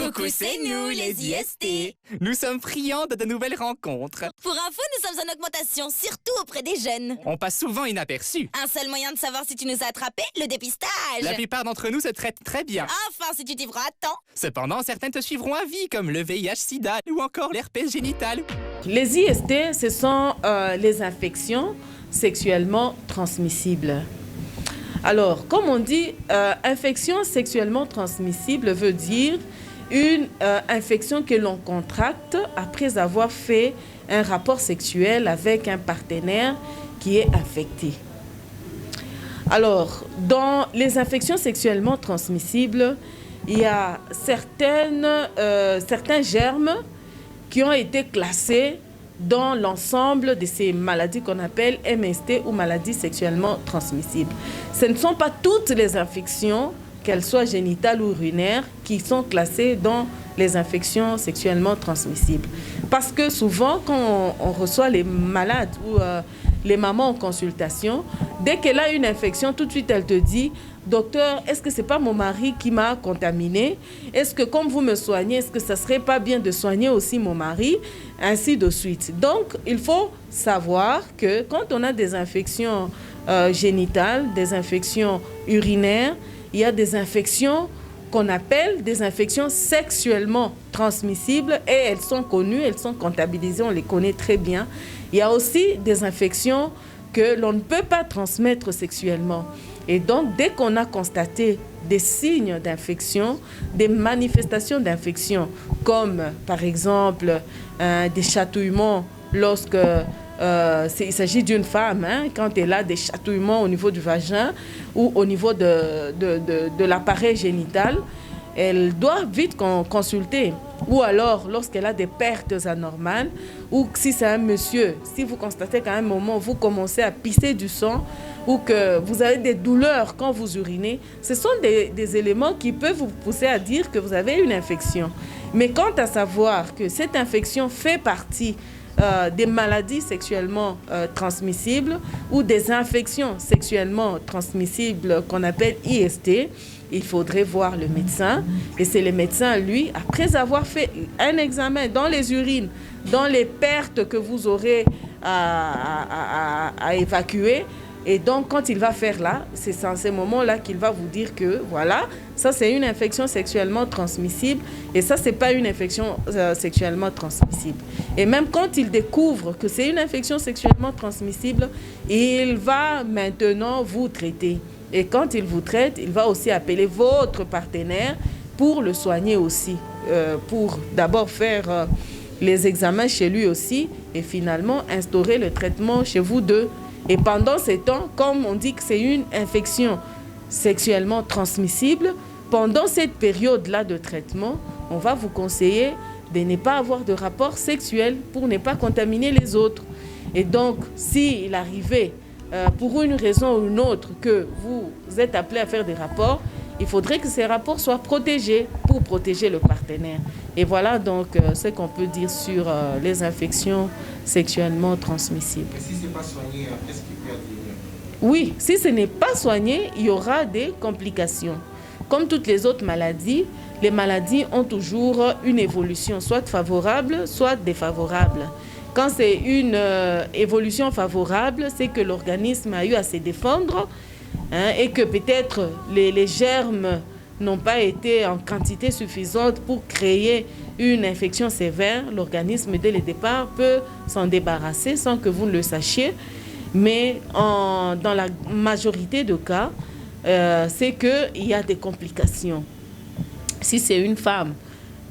Coucou, c'est nous, les IST. Nous sommes friands de nouvelles rencontres. Pour info, nous sommes en augmentation, surtout auprès des jeunes. On passe souvent inaperçus. Un seul moyen de savoir si tu nous as attrapés, le dépistage. La plupart d'entre nous se traitent très bien. Enfin, si tu t'y prends à temps. Cependant, certains te suivront à vie, comme le VIH-Sida ou encore l'herpès génital. Les IST, ce sont les infections sexuellement transmissibles. Alors, comme on dit, infection sexuellement transmissible veut dire une infection que l'on contracte après avoir fait un rapport sexuel avec un partenaire qui est infecté. Alors, dans les infections sexuellement transmissibles, il y a certains germes qui ont été classés dans l'ensemble de ces maladies qu'on appelle MST ou maladies sexuellement transmissibles. Ce ne sont pas toutes les infections, qu'elles soient génitales ou urinaires, qui sont classées dans les infections sexuellement transmissibles. Parce que souvent, quand on reçoit les malades ou les mamans en consultation, dès qu'elle a une infection, tout de suite, elle te dit « Docteur, est-ce que ce n'est pas mon mari qui m'a contaminé? Est-ce que comme vous me soignez, est-ce que ça ne serait pas bien de soigner aussi mon mari ?» Ainsi de suite. Donc, il faut savoir que quand on a des infections génitales, des infections urinaires, il y a des infections qu'on appelle des infections sexuellement transmissibles et elles sont connues, elles sont comptabilisées, on les connaît très bien. Il y a aussi des infections que l'on ne peut pas transmettre sexuellement. Et donc, dès qu'on a constaté des signes d'infection, des manifestations d'infection, comme par exemple des chatouillements lorsque il s'agit d'une femme, quand elle a des chatouillements au niveau du vagin ou au niveau de l'appareil génital, elle doit vite consulter. Ou alors, lorsqu'elle a des pertes anormales, ou si c'est un monsieur, si vous constatez qu'à un moment, vous commencez à pisser du sang, ou que vous avez des douleurs quand vous urinez, ce sont des éléments qui peuvent vous pousser à dire que vous avez une infection. Mais quant à savoir que cette infection fait partie des maladies sexuellement transmissibles ou des infections sexuellement transmissibles qu'on appelle IST, il faudrait voir le médecin. Et c'est le médecin, lui, après avoir fait un examen dans les urines, dans les pertes que vous aurez à évacuer, et donc, quand il va faire là, c'est en ces moments-là qu'il va vous dire que, voilà, ça c'est une infection sexuellement transmissible et ça c'est pas une infection sexuellement transmissible. Et même quand il découvre que c'est une infection sexuellement transmissible, il va maintenant vous traiter. Et quand il vous traite, il va aussi appeler votre partenaire pour le soigner aussi, pour d'abord faire les examens chez lui aussi et finalement instaurer le traitement chez vous deux. Et pendant ces temps, comme on dit que c'est une infection sexuellement transmissible, pendant cette période-là de traitement, on va vous conseiller de ne pas avoir de rapport sexuel pour ne pas contaminer les autres. Et donc, s'il arrivait, pour une raison ou une autre, que vous êtes appelé à faire des rapports, il faudrait que ces rapports soient protégés pour protéger le partenaire. Et voilà donc ce qu'on peut dire sur les infections sexuellement transmissibles. Et si ce n'est pas soigné, qu'est-ce qui peut advenir? Oui, si ce n'est pas soigné, il y aura des complications. Comme toutes les autres maladies, les maladies ont toujours une évolution, soit favorable, soit défavorable. Quand c'est une évolution favorable, c'est que l'organisme a eu à se défendre et que peut-être les germes n'ont pas été en quantité suffisante pour créer une infection sévère. L'organisme, dès le départ, peut s'en débarrasser sans que vous ne le sachiez. Mais dans la majorité de cas, c'est qu'il y a des complications. Si c'est une femme,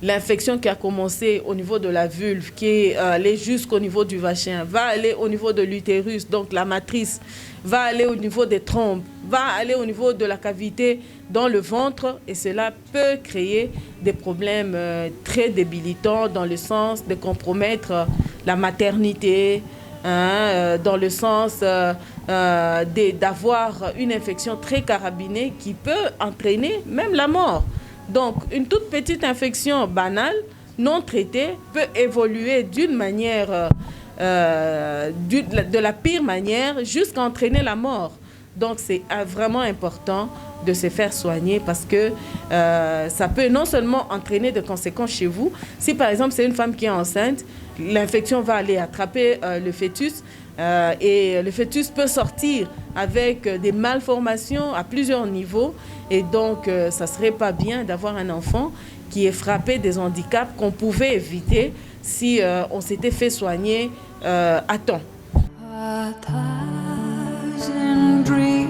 l'infection qui a commencé au niveau de la vulve, qui est allée jusqu'au niveau du vagin, va aller au niveau de l'utérus, donc la matrice, va aller au niveau des trompes, va aller au niveau de la cavité dans le ventre, et cela peut créer des problèmes très débilitants dans le sens de compromettre la maternité, dans le sens d'avoir une infection très carabinée qui peut entraîner même la mort. Donc, une toute petite infection banale, non traitée, peut évoluer d'une manière, de la pire manière, jusqu'à entraîner la mort. Donc, c'est vraiment important de se faire soigner parce que ça peut non seulement entraîner des conséquences chez vous. Si, par exemple, c'est une femme qui est enceinte, l'infection va aller attraper le fœtus et le fœtus peut sortir avec des malformations à plusieurs niveaux. Et donc, ça ne serait pas bien d'avoir un enfant qui est frappé des handicaps qu'on pouvait éviter si on s'était fait soigner à temps. Dream